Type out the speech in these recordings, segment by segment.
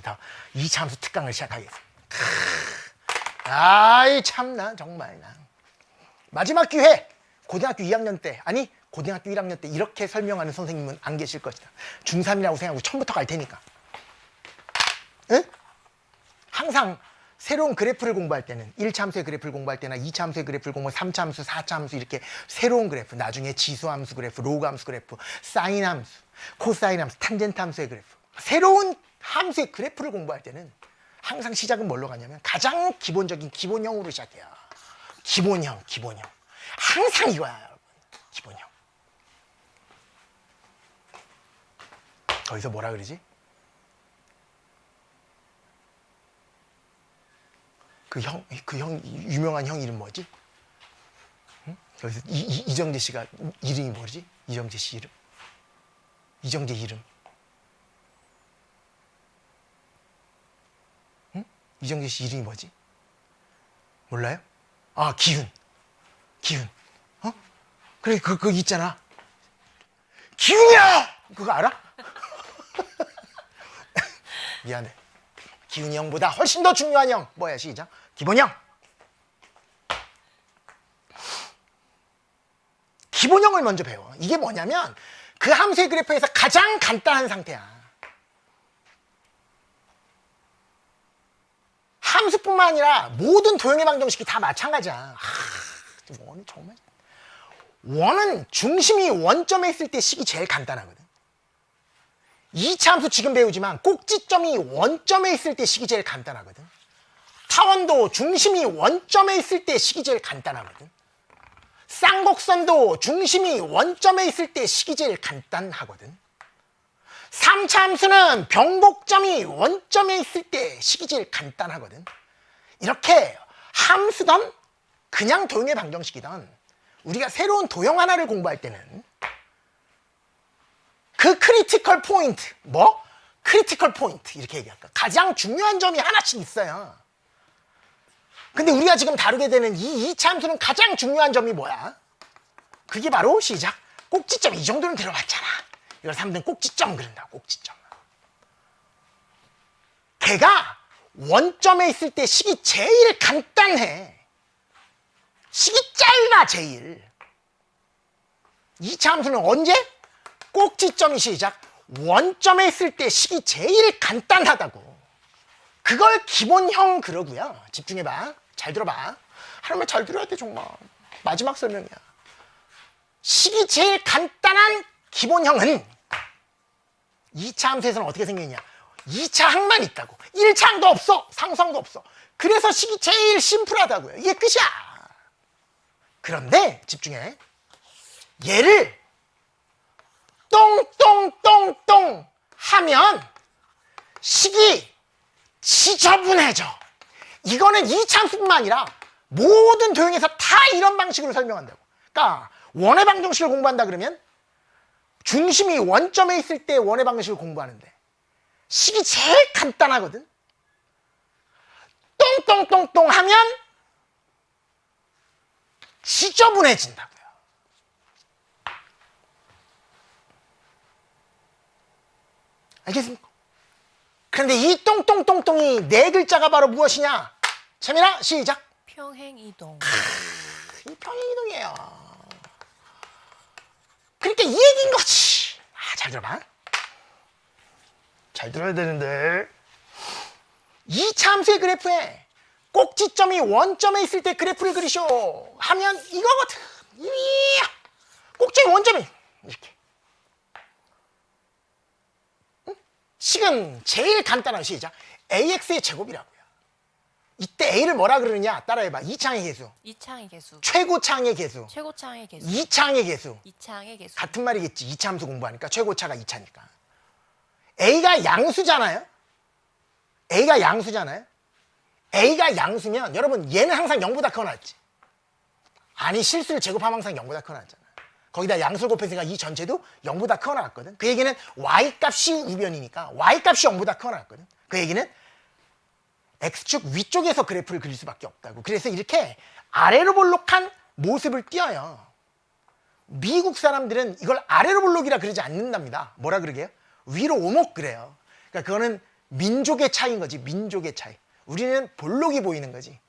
지금부터 2차 함수 특강을 시작하겠습니다. 아이 참나 정말 나. 마지막 기회 고등학교 2학년 때 아니 고등학교 1학년 때 이렇게 설명하는 선생님은 안 계실 것이다. 중3이라고 생각하고 처음부터 갈 테니까. 응? 항상 새로운 그래프를 공부할 때는 1차 함수의 그래프를 공부할 때나 2차 함수의 그래프를 공부할 3차 함수, 4차 함수 이렇게 새로운 그래프, 나중에 지수 함수 그래프, 로그 함수 그래프, 사인 함수, 코사인 함수, 탄젠트 함수의 그래프, 새로운 함수의 그래프를 공부할 때는 항상 시작은 뭘로 가냐면 가장 기본적인 기본형으로 시작해요. 기본형. 항상 이거야, 여러분. 기본형. 거기서 뭐라 그러지? 유명한 형 이름 뭐지? 응? 여기서 이정재 씨가 이름이 뭐지? 이정재 씨 이름. 이정재 이름. 응? 이정재 씨 이름이 뭐지? 몰라요? 아, 기훈. 어? 그래, 그거 있잖아. 기훈이야! 그거 알아? 미안해. 기훈이 형보다 훨씬 더 중요한 형. 뭐야, 시작. 기본형. 기본형을 먼저 배워. 이게 뭐냐면 그 함수의 그래프에서 가장 간단한 상태야. 함수뿐만 아니라 모든 도형의 방정식이 다 마찬가지야. 원은 정말. 원은 중심이 원점에 있을 때 식이 제일 간단하거든. 2차 함수 지금 배우지만 꼭지점이 원점에 있을 때 식이 제일 간단하거든. 타원도 중심이 원점에 있을 때 식이 제일 간단하거든. 쌍곡선도 중심이 원점에 있을 때 식이 제일 간단하거든. 3차 함수는 변곡점이 원점에 있을 때 식이 제일 간단하거든. 이렇게 함수든 그냥 도형의 방정식이든 우리가 새로운 도형 하나를 공부할 때는 그 크리티컬 포인트, 크리티컬 포인트 이렇게 얘기할까? 가장 중요한 점이 하나씩 있어요. 근데 우리가 지금 다루게 되는 이 2차 함수는 가장 중요한 점이 뭐야? 그게 바로 시작. 꼭지점. 이 정도는 들어봤잖아. 이걸 사람들은 꼭지점 그런다. 꼭지점. 걔가 원점에 있을 때 식이 제일 간단해. 식이 짧아 제일. 2차 함수는 언제? 꼭지점이 시작. 원점에 있을 때 식이 제일 간단하다고. 그걸 기본형 그러고요. 집중해봐. 잘 들어봐. 하나만 잘 들어야 돼 정말. 마지막 설명이야. 식이 제일 간단한 기본형은 2차 함수에서는 어떻게 생겼냐. 2차 항만 있다고. 1차 항도 없어. 상수항도 없어. 그래서 식이 제일 심플하다고요. 이게 끝이야. 그런데 집중해. 얘를 똥똥똥똥 하면 식이 지저분해져. 이거는 2차 함수뿐만 아니라 모든 도형에서 다 이런 방식으로 설명한다고. 그러니까 원의 방정식을 공부한다 그러면 중심이 원점에 있을 때 원의 방정식을 공부하는데 식이 제일 간단하거든. 똥똥똥똥 하면 지저분해진다고요. 알겠습니까? 그런데 이 똥똥똥똥이 네 글자가 바로 무엇이냐? 채민아 시작. 평행이동. 이 평행이동이에요. 그러니까 이 얘기인 거지. 잘 들어봐. 잘 들어야 되는데 2차 함수의 그래프에 꼭지점이 원점에 있을 때 그래프를 그리쇼 하면 이거거든. 꼭지점이 원점이 이렇게. 식은 제일 간단한 시작. AX의 제곱이라고요. 이때 A를 뭐라 그러느냐? 따라해봐. 2차항의 개수. 2차항의 개수. 최고차항의 개수. 최고차항의 개수. 2차항의 개수. 2차항의 개수. 같은 말이겠지. 2차 함수 공부하니까 최고차가 2차니까. A가 양수잖아요. A가 양수잖아요. A가 양수면 여러분 얘는 항상 0보다 크거나 같지. 아니 실수를 제곱하면 항상 0보다 크거나 같잖아. 거기다 양수를 곱했으니까 이 전체도 0보다 크거나 같거든. 그 얘기는 Y값이 우변이니까 Y값이 0보다 크거나 같거든. 그 얘기는 X축 위쪽에서 그래프를 그릴 수밖에 없다고. 그래서 이렇게 아래로 볼록한 모습을 띄어요. 미국 사람들은 이걸 아래로 볼록이라 그러지 않는답니다. 뭐라 그러게요? 위로 오목 그래요. 그러니까 그거는 민족의 차이인 거지. 민족의 차이. 우리는 볼록이 보이는 거지.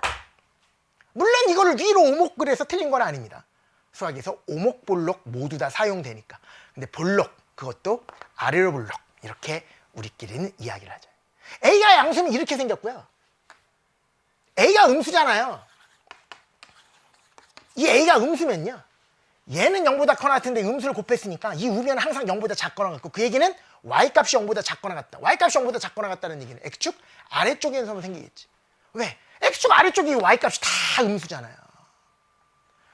물론 이거를 위로 오목을 해서 틀린 건 아닙니다. 수학에서 오목, 볼록 모두 다 사용되니까. 근데 볼록, 그것도 아래로 볼록. 이렇게 우리끼리는 이야기를 하죠. A가 양수는 이렇게 생겼고요. A가 음수잖아요. 이 A가 음수면요. 얘는 0보다 커나 같은데 음수를 곱했으니까 이 우변은 항상 0보다 작거나 같고, 그 얘기는 Y값이 0보다 작거나 같다. Y값이 0보다 작거나 같다는 얘기는 X축 아래쪽에서만 생기겠지. 왜? X축 아래쪽이 Y값이 다 음수잖아요.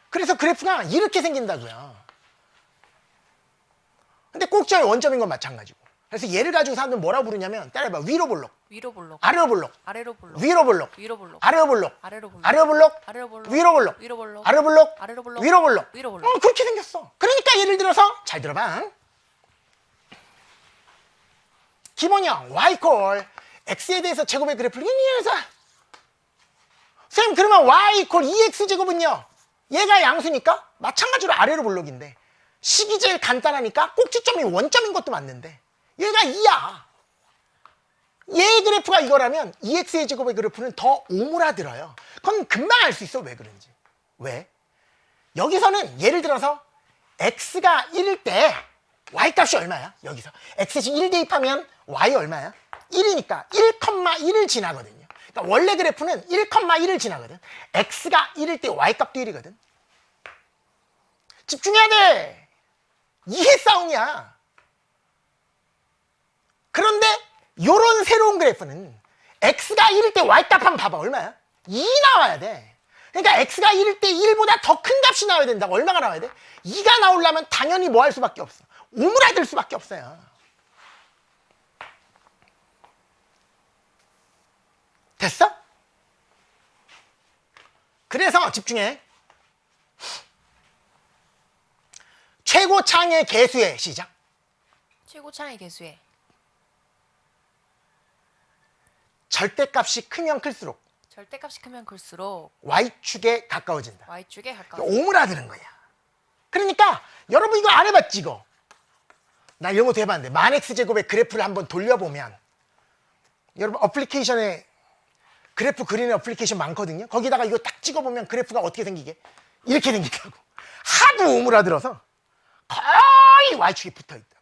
그래서 그래프가 이렇게 생긴다고요. 근데 꼭지점이 원점인 건 마찬가지고. 그래서 얘를 가지고 사람들은 뭐라고 부르냐면, 따라해봐. 위로 볼록, 위로 볼록, 아래로 볼록, 아래로 볼록, 위로 볼록, 위로 볼록, 아래로 볼록, 아래로 볼록, 아래로 볼록, 아래로 볼록, 위로 볼록, 위로 볼록, 아래로 볼록, 아래로 볼록, 위로 볼록. 위로 볼록. 그렇게 생겼어. 그러니까 예를 들어서 잘 들어봐. 김원영 y = x에 대해서 제곱의 그래프를 이해해서, 쌤 그러면 y = 2x 제곱은요, 얘가 양수니까 마찬가지로 아래로 볼록인데, 식이 제일 간단하니까 꼭지점이 원점인 것도 맞는데 얘가 2야. 얘의 그래프가 이거라면 2x의 제곱의 그래프는 더 오므라들어요. 그건 금방 알 수 있어. 왜 그런지. 왜? 여기서는 예를 들어서 x가 1일 때 y값이 얼마야? 여기서 x값이 1 대입하면 y 얼마야? 1이니까 1,1을 지나거든요. 그러니까 원래 그래프는 1,1을 지나거든. x가 1일 때 y값도 1이거든. 집중해야 돼. 이해 싸움이야. 그런데 요런 새로운 그래프는 x가 1일 때 y값 한번 봐봐. 얼마야? 2 나와야 돼. 그러니까 x가 1일 때 1보다 더 큰 값이 나와야 된다고. 얼마가 나와야 돼? 2가 나오려면 당연히 뭐 할 수밖에 없어. 오므라들 수밖에 없어요. 됐어? 그래서 집중해. 최고창의 개수의 시작. 최고차의 개수에 절대값이 크면 클수록 절대값이 크면 클수록 y축에 가까워진다. y축에 가까워. 오므라드는 거야. 그러니까 여러분 이거 안 해봤지 이거? 나 이런 것도 해봤는데, 만 x제곱의 그래프를 한번 돌려보면, 여러분 어플리케이션에 그래프 그리는 어플리케이션 많거든요. 거기다가 이거 딱 찍어보면 그래프가 어떻게 생기게? 이렇게 생긴다고. 하도 오므라들어서 거의 y축이 붙어있다.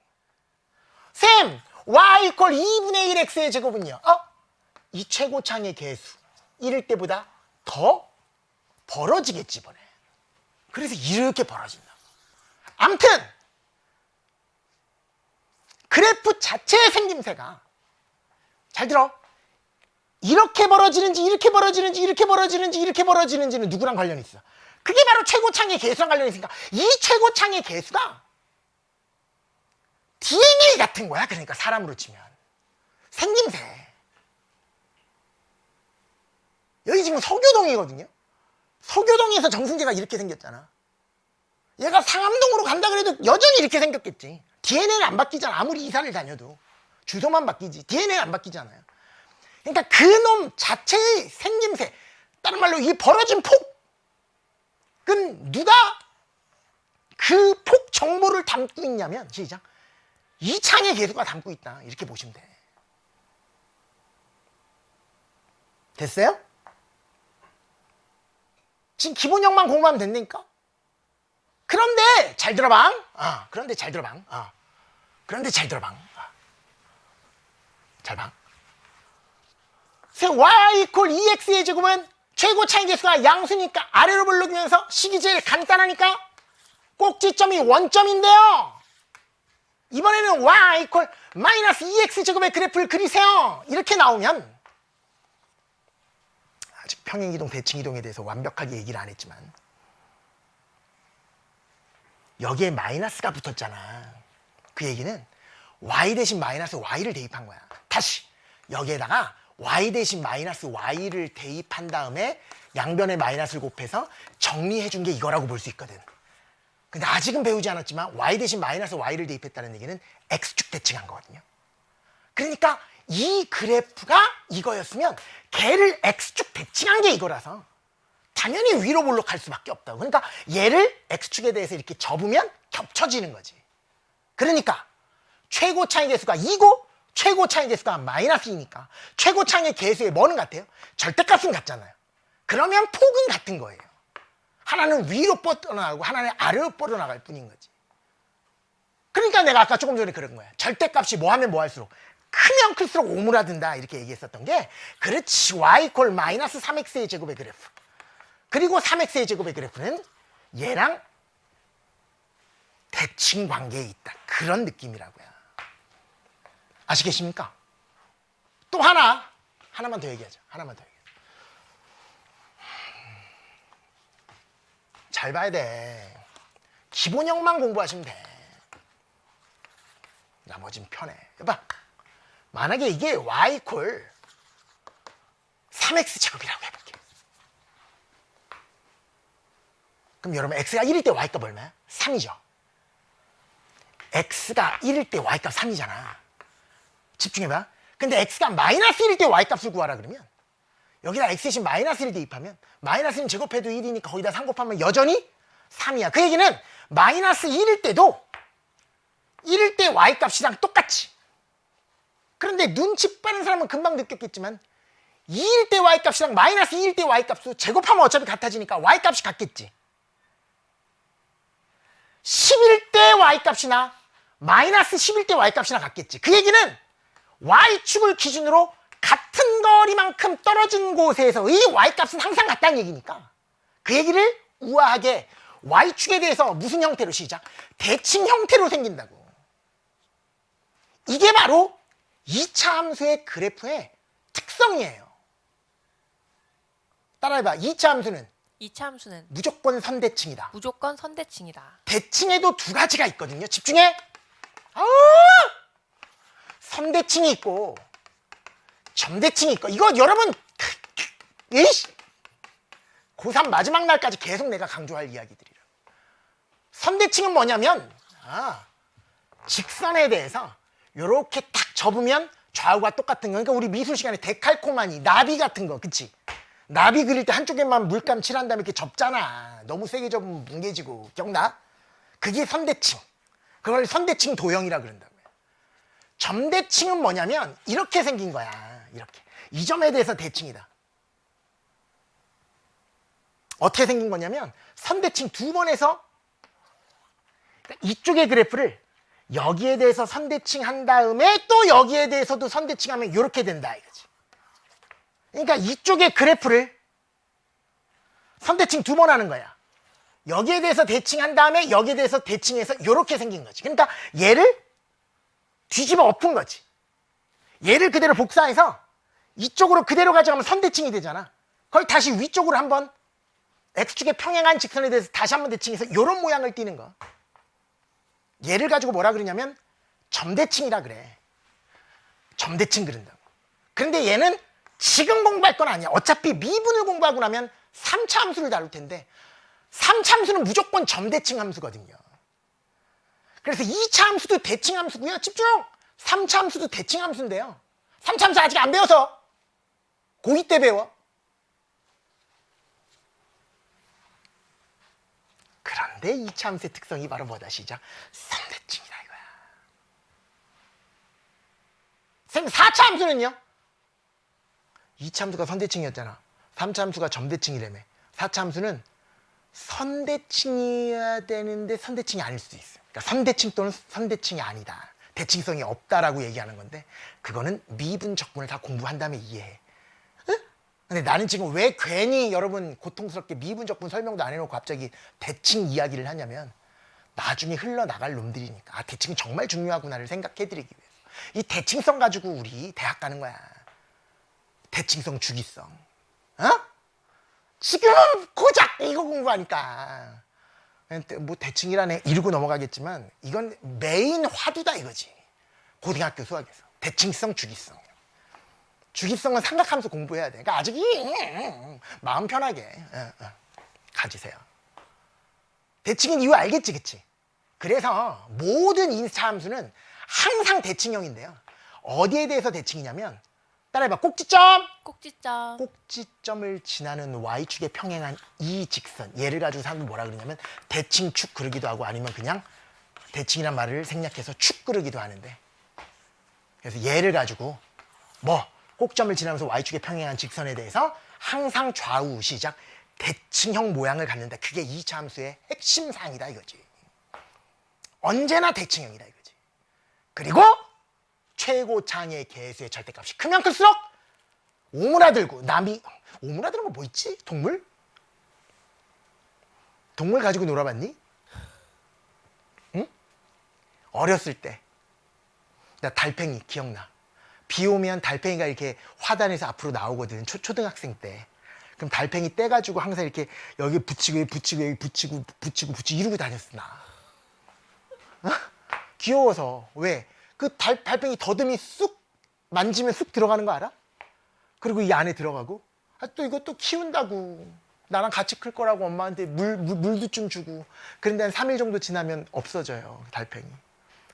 쌤, y = 2분의 1 x의 제곱은요? 이 최고창의 개수 1일 때보다 더 벌어지겠지 이번에. 그래서 이렇게 벌어진다. 암튼 그래프 자체의 생김새가, 잘 들어, 이렇게 벌어지는지 이렇게 벌어지는지 이렇게 벌어지는지 이렇게 벌어지는지는 누구랑 관련이 있어? 그게 바로 최고창의 개수랑 관련이 있으니까 이 최고창의 개수가 DNA 같은 거야. 그러니까 사람으로 치면 생김새. 여기 지금 서교동이거든요. 서교동에서 정승재가 이렇게 생겼잖아. 얘가 상암동으로 간다 그래도 여전히 이렇게 생겼겠지. DNA는 안 바뀌잖아. 아무리 이사를 다녀도 주소만 바뀌지 DNA는 안 바뀌잖아요. 그러니까 그놈 자체의 생김새, 다른 말로 이 벌어진 폭은 누가 그 폭 정보를 담고 있냐면, 시작, 이 창의 개수가 담고 있다. 이렇게 보시면 돼. 됐어요? 지금 기본형만 공부하면 된다니까? 그런데 잘 들어봐. 그런데 잘 들어봐. 그런데 잘 들어봐. 잘 봐. y = 2x의 제곱은 최고차의 개수가 양수니까 아래로 볼록이면서 식이 제일 간단하니까 꼭지점이 원점인데요. 이번에는 y = -2x 제곱의 그래프를 그리세요. 이렇게 나오면, 아직 평행이동, 대칭이동에 대해서 완벽하게 얘기를 안 했지만 여기에 마이너스가 붙었잖아. 그 얘기는 y 대신 마이너스 y를 대입한 거야. 다시 여기에다가 y 대신 마이너스 y를 대입한 다음에 양변에 마이너스를 곱해서 정리해 준 게 이거라고 볼 수 있거든. 근데 아직은 배우지 않았지만 y 대신 마이너스 y를 대입했다는 얘기는 x축 대칭한 거거든요. 그러니까 이 그래프가 이거였으면 걔를 x축 대칭한 게 이거라서 당연히 위로 볼록할 수밖에 없다고. 그러니까 얘를 x축에 대해서 이렇게 접으면 겹쳐지는 거지. 그러니까 최고차의 개수가 2고 최고차의 개수가 마이너스 2니까 최고차의 개수에 뭐는 같아요? 절대값은 같잖아요. 그러면 폭은 같은 거예요. 하나는 위로 뻗어나가고 하나는 아래로 뻗어나갈 뿐인 거지. 그러니까 내가 아까 조금 전에 그런 거야. 절대값이 뭐 하면 뭐 할수록 크면 클수록 오므라든다 이렇게 얘기했었던 게, 그렇지. y 콜 마이너스 3x의 제곱의 그래프, 그리고 3x의 제곱의 그래프는 얘랑 대칭 관계에 있다, 그런 느낌이라고요. 아시겠습니까? 또 하나만 더 얘기하자. 하나만 더 얘기하자. 잘 봐야 돼. 기본형만 공부하시면 돼. 나머진 편해. 봐. 만약에 이게 y 콜 3x 제곱이라고 해볼게. 그럼 여러분 x가 1일 때 y값 얼마야? 3이죠. x가 1일 때 y값 3이잖아. 집중해봐. 근데 x가 마이너스 1일 때 y값을 구하라 그러면 여기다 x 대신 마이너스 1 대입하면 마이너스 1 제곱해도 1이니까 거기다 3 곱하면 여전히 3이야. 그 얘기는 마이너스 1일 때도 1일 때 y값이랑 똑같지. 그런데 눈치 빠른 사람은 금방 느꼈겠지만 2일 때 y값이랑 마이너스 2일 때 y값도 제곱하면 어차피 같아지니까 y값이 같겠지. 10일 때 y값이나 마이너스 10일 때 y값이나 같겠지. 그 얘기는 y축을 기준으로 같은 거리만큼 떨어진 곳에서의 y값은 항상 같다는 얘기니까, 그 얘기를 우아하게 y축에 대해서 무슨 형태로, 시작, 대칭 형태로 생긴다고. 이게 바로 2차 함수의 그래프의 특성이에요. 따라해봐. 2차 함수는 2차 함수는 무조건 선대칭이다. 무조건 선대칭이다. 대칭에도 두 가지가 있거든요. 집중해. 선대칭이 있고 점대칭이 있고, 이거 여러분 에이씨, 고3 마지막 날까지 계속 내가 강조할 이야기들이라. 선대칭은 뭐냐면 직선에 대해서 이렇게 딱 접으면 좌우가 똑같은 거. 그러니까 우리 미술 시간에 데칼코마니, 나비 같은 거, 그치? 나비 그릴 때 한쪽에만 물감 칠한 다음에 이렇게 접잖아. 너무 세게 접으면 뭉개지고. 기억나? 그게 선대칭. 그걸 선대칭 도형이라 그런다고요. 점대칭은 뭐냐면 이렇게 생긴 거야. 이렇게. 이 점에 대해서 대칭이다. 어떻게 생긴 거냐면 선대칭 두 번 해서 이쪽의 그래프를 여기에 대해서 선대칭 한 다음에 또 여기에 대해서도 선대칭하면 이렇게 된다 이거지. 그러니까 이쪽의 그래프를 선대칭 두 번 하는 거야. 여기에 대해서 대칭한 다음에 여기에 대해서 대칭해서 이렇게 생긴 거지. 그러니까 얘를 뒤집어 엎은 거지. 얘를 그대로 복사해서 이쪽으로 그대로 가져가면 선대칭이 되잖아. 그걸 다시 위쪽으로 한번 x축의 평행한 직선에 대해서 다시 한번 대칭해서 이런 모양을 띠는 거. 얘를 가지고 뭐라 그러냐면 점대칭이라 그래. 점대칭 그린다고. 그런데 얘는 지금 공부할 건 아니야. 어차피 미분을 공부하고 나면 3차 함수를 다룰 텐데 3차 함수는 무조건 점대칭 함수거든요. 그래서 2차 함수도 대칭 함수고요. 집중! 3차 함수도 대칭 함수인데요. 3차 함수 아직 안 배워서 고2 때 배워. 그런데 2차 함수의 특성이 바로 뭐다, 시작? 선대칭이다 이거야. 선생님 4차 함수는요? 2차 함수가 선대칭이었잖아. 3차 함수가 점대칭이라며. 4차 함수는 선대칭이어야 되는데 선대칭이 아닐 수도 있어요. 그러니까 선대칭 또는 선대칭이 아니다. 대칭성이 없다라고 얘기하는 건데 그거는 미분 적분을 다 공부한 다음에 이해해. 응? 근데 나는 지금 왜 괜히 여러분 고통스럽게 미분 적분 설명도 안 해놓고 갑자기 대칭 이야기를 하냐면 나중에 흘러나갈 놈들이니까. 대칭이 정말 중요하구나를 생각해드리기 위해서. 이 대칭성 가지고 우리 대학 가는 거야. 대칭성, 주기성. 어? 지금은 고작 이거 공부하니까 뭐 대칭이라네 이러고 넘어가겠지만 이건 메인 화두다 이거지. 고등학교 수학에서 대칭성, 주기성. 주기성은 삼각함수 공부해야 돼. 그러니까 아직 마음 편하게 가지세요. 대칭인 이유 알겠지, 그치? 그래서 모든 인차함수는 항상 대칭형인데요. 어디에 대해서 대칭이냐면 따라해봐. 꼭지점! 꼭지점. 꼭지점을 지나는 y축에 평행한 이 직선. 얘를 가지고 사람들이 뭐라 그러냐면 대칭축 그르기도 하고 아니면 그냥 대칭이란 말을 생략해서 축 그르기도 하는데 그래서 얘를 가지고 꼭점을 지나면서 y축의 평행한 직선에 대해서 항상 좌우 시작 대칭형 모양을 갖는다. 그게 2차 함수의 핵심 사항이다 이거지. 언제나 대칭형이다 이거지. 그리고 최고창의 개수의 절대값이 크면 클수록 오므라들고 오므라드는 거 뭐 있지? 동물 가지고 놀아봤니? 응? 어렸을 때 나 달팽이 기억나. 비 오면 달팽이가 이렇게 화단에서 앞으로 나오거든. 초등학생 때. 그럼 달팽이 떼가지고 항상 이렇게 여기 붙이고 여기 붙이고 여기 붙이고 이러고 다녔어 나. 어? 귀여워서. 왜? 그 달팽이 더듬이 쑥 만지면 쑥 들어가는 거 알아? 그리고 이 안에 들어가고 또 이것도 키운다고. 나랑 같이 클 거라고 엄마한테 물도 좀 주고. 그런데 한 3일 정도 지나면 없어져요. 달팽이.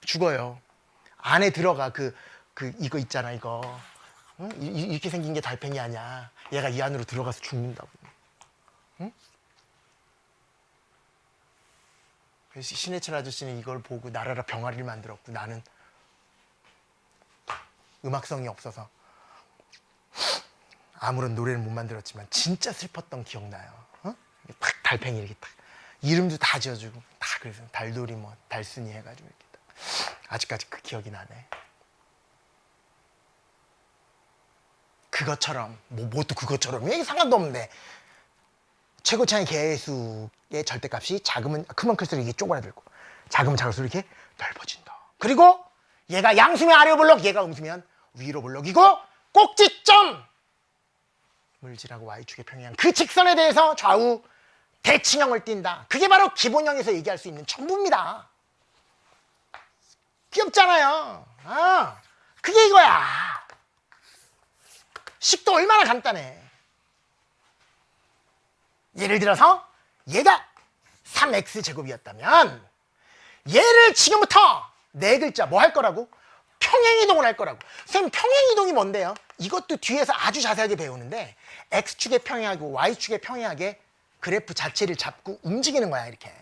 죽어요. 안에 들어가 이거 있잖아 이거. 응? 이렇게 생긴 게 달팽이 아니야. 얘가 이 안으로 들어가서 죽는다고. 응? 그래서 신해철 아저씨는 이걸 보고 나라라 병아리를 만들었고 나는 음악성이 없어서 아무런 노래를 못 만들었지만 진짜 슬펐던 기억나요. 어? 딱 달팽이 이렇게 딱 이름도 다 지어주고 다 그래서 달돌이 달순이 해가지고 이렇게 딱. 아직까지 그 기억이 나네. 그것처럼 또 그것처럼이 상관도 없는데 최고차의 개수의 절대값이 크면 클수록 이게 쪼그라들고 작으면 작을수록 이렇게 넓어진다. 그리고 얘가 양수면 아래로 볼록, 얘가 음수면 위로 볼록이고 꼭지점 물질하고 y축의 평행한 그 직선에 대해서 좌우 대칭형을 띈다. 그게 바로 기본형에서 얘기할 수 있는 전부입니다. 귀엽잖아요. 그게 이거야. 식도 얼마나 간단해. 예를 들어서 얘가 3x제곱이었다면 얘를 지금부터 네 글자 뭐 할 거라고? 평행이동을 할 거라고. 선생님 평행이동이 뭔데요? 이것도 뒤에서 아주 자세하게 배우는데 x축에 평행하고 y축에 평행하게 그래프 자체를 잡고 움직이는 거야 이렇게.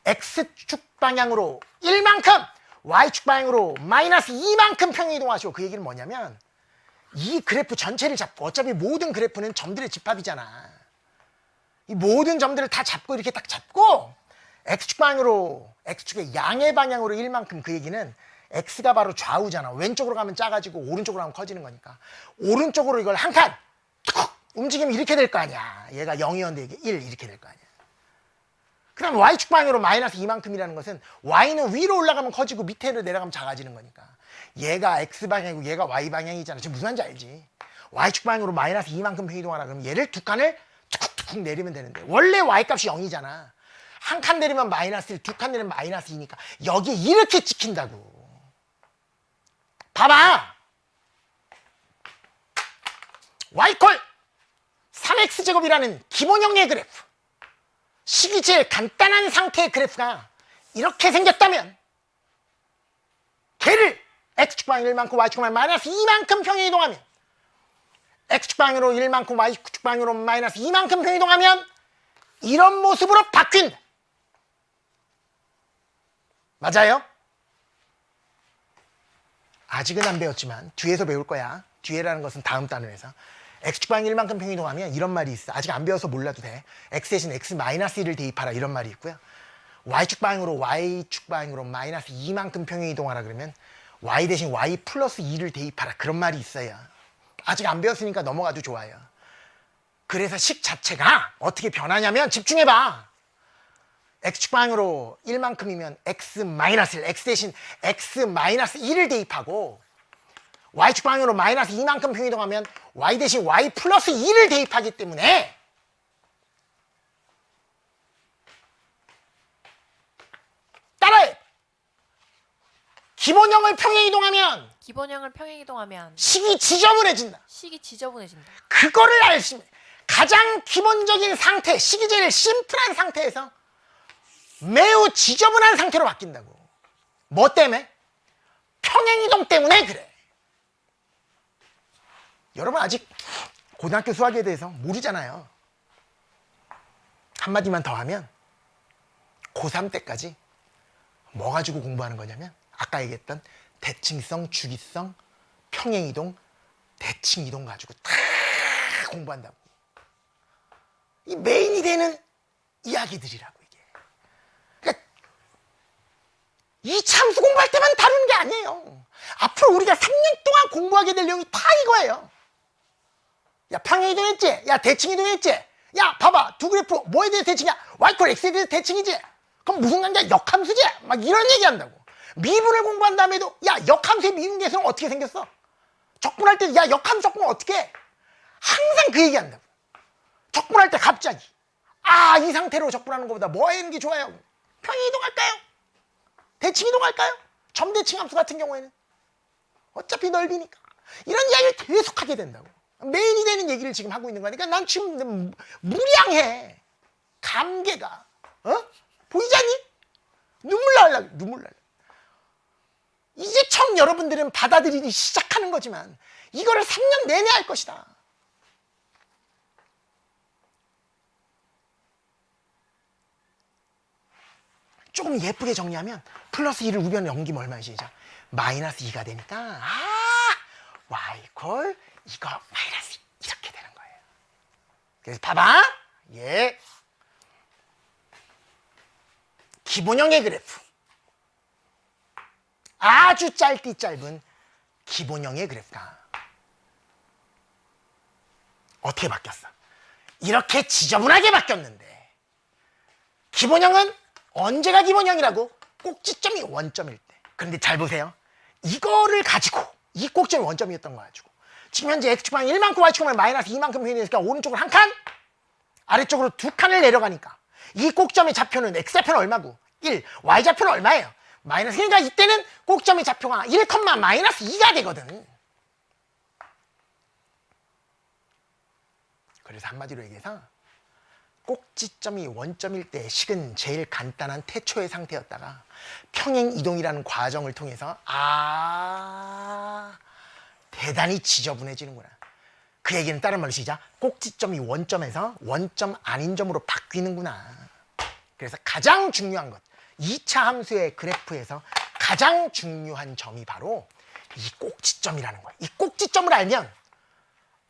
x축 방향으로 1만큼 y축 방향으로 마이너스 2만큼 평행이동하시오. 그 얘기는 뭐냐면 이 그래프 전체를 잡고 어차피 모든 그래프는 점들의 집합이잖아. 이 모든 점들을 다 잡고 이렇게 딱 잡고 x축의 양의 방향으로 1만큼 그 얘기는 x가 바로 좌우잖아. 왼쪽으로 가면 작아지고 오른쪽으로 가면 커지는 거니까 오른쪽으로 이걸 한 칸 움직이면 이렇게 될 거 아니야. 얘가 0이었는데 이게 1 이렇게 될 거 아니야. 그 다음 y축 방향으로 마이너스 2만큼이라는 것은 y는 위로 올라가면 커지고 밑으로 내려가면 작아지는 거니까 얘가 x방향이고 얘가 y방향이잖아. 지금 무슨 말인지 알지? y축 방향으로 마이너스 2만큼 평이동하라 그러면 얘를 두 칸을 툭툭 내리면 되는데 원래 y값이 0이잖아. 한 칸 내리면 마이너스 1, 두 칸 내리면 마이너스 2니까 여기에 이렇게 찍힌다고. 봐봐. y콜 3x제곱이라는 기본형의 그래프. 식이 제일 간단한 상태의 그래프가 이렇게 생겼다면 걔를 x축 방향 1만큼 y축 방향 마이너스 2만큼 평행이동하면 x축 방향으로 1만큼 y축 방향으로 마이너스 2만큼 평행이동하면 이런 모습으로 바뀐다. 맞아요? 아직은 안 배웠지만 뒤에서 배울 거야. 뒤에라는 것은 다음 단원에서. x축 방향 1만큼 평행이동하면 이런 말이 있어. 아직 안 배워서 몰라도 돼. x 대신 x 마이너스 1을 대입하라 이런 말이 있고요. y축 방향으로 마이너스 2만큼 평행이동하라 그러면 y 대신 y 플러스 2를 대입하라 그런 말이 있어요. 아직 안 배웠으니까 넘어가도 좋아요. 그래서 식 자체가 어떻게 변하냐면 집중해봐. x축 방향으로 1만큼이면 x 마이너스 1, x 대신 x 마이너스 1을 대입하고 y축 방향으로 마이너스 2만큼 평이동하면 y 대신 y 플러스 2를 대입하기 때문에 따라해. 기본형을 평행이동하면 식이 지저분해진다. 그거를 알시면 가장 기본적인 상태, 식이 제일 심플한 상태에서 매우 지저분한 상태로 바뀐다고. 뭐 때문에? 평행이동 때문에 그래. 여러분 아직 고등학교 수학에 대해서 모르잖아요. 한마디만 더 하면 고3 때까지 뭐 가지고 공부하는 거냐면 아까 얘기했던 대칭성, 주기성, 평행이동, 대칭이동 가지고 다 공부한다고. 이 메인이 되는 이야기들이라고 이게. 그러니까 이 참수 공부할 때만 다루는 게 아니에요. 앞으로 우리가 3년 동안 공부하게 될 내용이 다 이거예요. 야, 평행이동 했지? 야, 대칭이동 했지? 야, 봐봐. 두 그래프 뭐에 대해서 대칭이야? y x에 대해서 대칭이지? 그럼 무슨 관계야? 역함수지? 막 이런 얘기한다고. 미분을 공부한 다음에도 야, 역함수의 미분 계수는 어떻게 생겼어? 적분할 때 야, 역함수 적분 어떻게 해? 항상 그 얘기한다고. 적분할 때 갑자기 이 상태로 적분하는 것보다 뭐 하는 게 좋아요? 평행이동 할까요? 대칭이동 할까요? 점대칭 함수 같은 경우에는 어차피 넓이니까 이런 이야기를 계속 하게 된다고. 메인이 되는 얘기를 지금 하고 있는 거니까 난 지금 무량해. 감개가 보이지 않니? 눈물 날라. 이제 처음 여러분들은 받아들이기 시작하는 거지만 이거를 3년 내내 할 것이다. 조금 예쁘게 정리하면 플러스 2를 우변 넘기면 얼마나 시작? 마이너스 2가 되니까 y 콜 이거 마이너스 2 이렇게 되는 거예요. 그래서 봐봐. 예. 기본형의 그래프. 아주 짧디 짧은 기본형의 그래프가 어떻게 바뀌었어? 이렇게 지저분하게 바뀌었는데 기본형은 언제가 기본형이라고? 꼭지점이 원점일 때. 그런데 잘 보세요. 이거를 가지고 이 꼭지점이 원점이었던 거 가지고 지금 현재 x축방 1만큼 y축방 마이너스 2만큼 표현했으니까 오른쪽으로 한 칸, 아래쪽으로 두 칸을 내려가니까 이 꼭점의 좌표는 x좌표는 얼마고? 1, y좌표는 얼마예요? 마이너스. 그러니까 이때는 꼭점의 좌표가 1, 마이너스 2가 되거든. 그래서 한마디로 얘기해서 꼭지점이 원점일 때 식은 제일 간단한 태초의 상태였다가 평행이동이라는 과정을 통해서 대단히 지저분해지는구나. 그 얘기는 다른 말로 시작. 꼭지점이 원점에서 원점 아닌 점으로 바뀌는구나. 그래서 가장 중요한 것, 2차 함수의 그래프에서 가장 중요한 점이 바로 이 꼭지점이라는 거예요. 이 꼭지점을 알면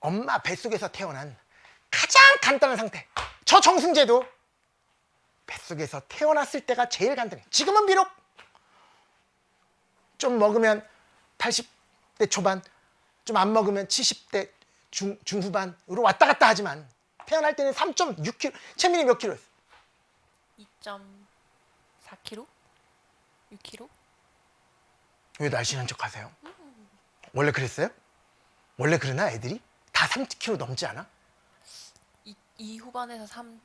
엄마 뱃속에서 태어난 가장 간단한 상태. 저 정승재도 뱃속에서 태어났을 때가 제일 간단해. 지금은 비록 좀 먹으면 80대 초반, 좀 안 먹으면 70대 중후반으로 왔다 갔다 하지만 태어날 때는 3.6kg, 채민이 몇 킬로였어? 2.4kg? 6kg? 왜 날씬한 척 하세요? 원래 그랬어요? 원래 그러나 애들이? 다 3kg 넘지 않아? 2 후반에서 3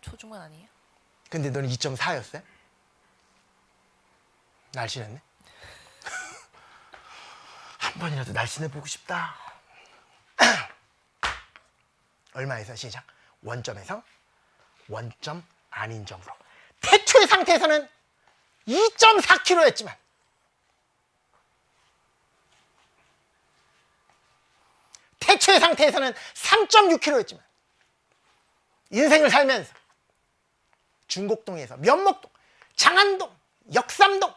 초중반 아니에요? 근데 너는 2.4였어요? 날씬했네? 한 번이라도 날씬해 보고 싶다. 얼마에서 시작? 원점에서 원점 아닌 점으로. 태초의 상태에서는 2.4kg였지만 태초의 상태에서는 3.6kg였지만 인생을 살면서 중곡동에서 면목동, 장안동, 역삼동,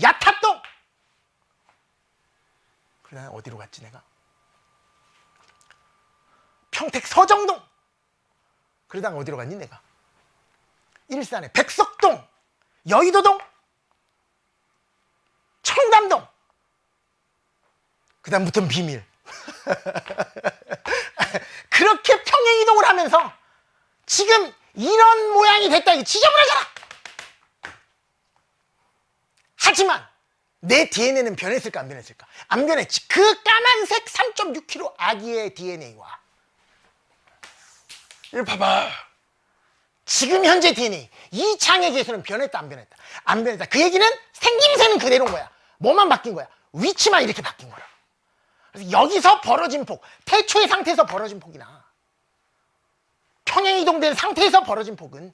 야탑동, 그러다 어디로 갔지 내가? 평택 서정동, 그러다가 어디로 갔니 내가? 일산의 백석동, 여의도동, 청담동, 그 다음부터는 비밀. 그렇게 평행이동을 하면서 지금 이런 모양이 됐다. 이게 지저분하잖아. 하지만 내 DNA는 변했을까 안 변했을까? 안 변했지. 그 까만색 3.6kg 아기의 DNA와 이거 봐봐. 지금 현재 DNA 이 창의 개수는 변했다 안 변했다? 안 변했다. 그 얘기는 생김새는 그대로인 거야. 뭐만 바뀐 거야? 위치만 이렇게 바뀐 거야. 그래서 여기서 벌어진 폭, 태초의 상태에서 벌어진 폭이나 평행이동된 상태에서 벌어진 폭은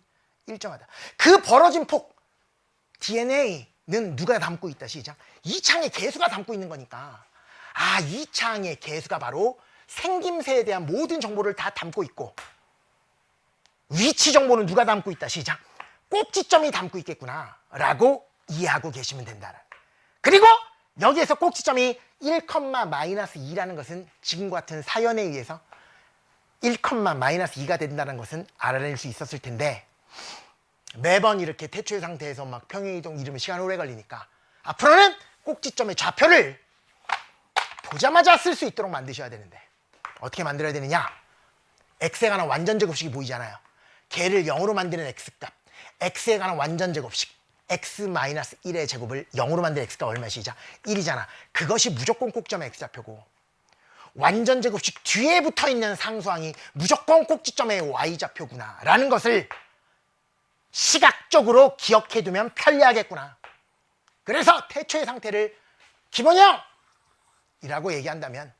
일정하다. 그 벌어진 폭, DNA는 누가 담고 있다? 시작. 이 창의 개수가 담고 있는 거니까 이 창의 개수가 바로 생김새에 대한 모든 정보를 다 담고 있고 위치 정보는 누가 담고 있다? 시작. 꼭지점이 담고 있겠구나 라고 이해하고 계시면 된다. 그리고 여기에서 꼭지점이 1,-2라는 것은 지금과 같은 사연에 의해서 1,-2가 된다는 것은 알아낼 수 있었을 텐데 매번 이렇게 태초의 상태에서 막 평행이동 이루면 시간 오래 걸리니까 앞으로는 꼭지점의 좌표를 보자마자 쓸 수 있도록 만드셔야 되는데 어떻게 만들어야 되느냐? x에 관한 완전제곱식이 보이잖아요. 걔를 0으로 만드는 x값, x에 관한 완전제곱식 x-1의 제곱을 0으로 만드는 x가 얼마 시작? 1이잖아. 그것이 무조건 꼭지점의 x좌표고 완전제곱식 뒤에 붙어있는 상수항이 무조건 꼭지점의 y좌표구나 라는 것을 시각적으로 기억해두면 편리하겠구나. 그래서 태초의 상태를 기본형이라고 얘기한다면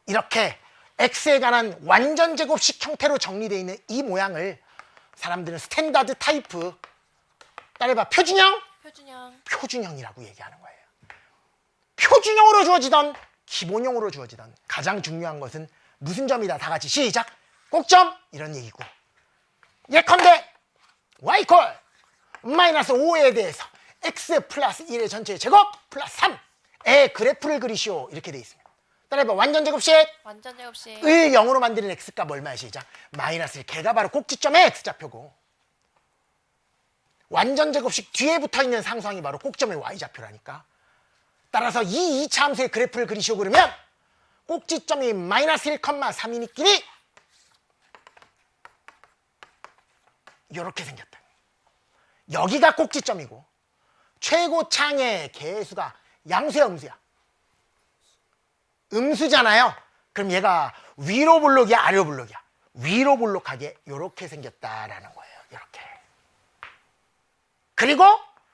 이렇게 x에 관한 완전제곱식 형태로 정리되어 있는 이 모양을 사람들은 스탠다드 타입프, 따라해봐, 표준형? 표준형이라고 얘기하는 거예요. 표준형으로 주어지던 기본형으로 주어지던 가장 중요한 것은 무슨 점이다? 다 같이 시작! 꼭점! 이런 얘기고 예컨대 y 콜 마이너스 5에 대해서 x 플러스 1의 전체 제곱 플러스 3의 그래프를 그리시오 이렇게 돼 있습니다. 따라해봐. 완전제곱식 을 0으로 만드는 x값 얼마야? 시작. 마이너스 1. 걔가 바로 꼭지점의 x좌표고 완전제곱식 뒤에 붙어있는 상수항이 바로 꼭점의 y좌표라니까. 따라서 이 2차 함수의 그래프를 그리시오 그러면 꼭지점이 마이너스 1,3이니끼리 이렇게 생겼다. 여기가 꼭지점이고 최고창의 개수가 양수야 음수야? 음수잖아요. 그럼 얘가 위로 볼록이야 아래로 볼록이야? 위로 볼록하게 이렇게 생겼다라는 거예요. 이렇게. 그리고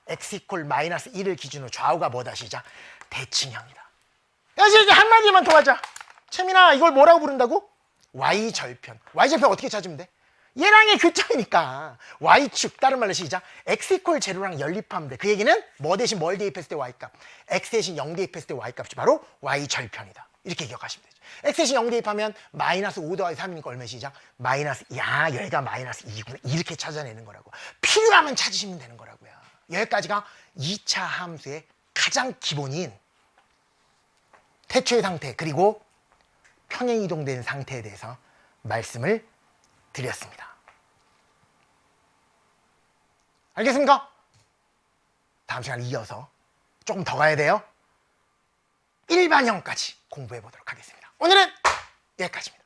x 이퀄 마이너스 1을 기준으로 좌우가 뭐다? 시작. 대칭형이다. 그래서 이제 한마디만 더 하자. 채민아 이걸 뭐라고 부른다고? y절편. y절편 어떻게 찾으면 돼? 얘랑의 교점이니까 y축, 다른 말로 시작. x 이퀄 제로랑 연립하면 돼. 그 얘기는 뭐 대신 뭘 대입했을 때 y값, x 대신 0 대입했을 때 y값이 바로 y절편이다. 이렇게 기억하시면 되죠. x 대신 0 대입하면 마이너스 5 더하기 3이니까 얼마 시작? 마이너스, 야 얘가 마이너스 2구나. 이렇게 찾아내는 거라고. 필요하면 찾으시면 되는 거라고요. 여기까지가 2차 함수의 가장 기본인 태초의 상태 그리고 평행이동된 상태에 대해서 말씀을 드렸습니다. 알겠습니까? 다음 시간에 이어서 조금 더 가야 돼요. 일반형까지 공부해 보도록 하겠습니다. 오늘은 여기까지입니다.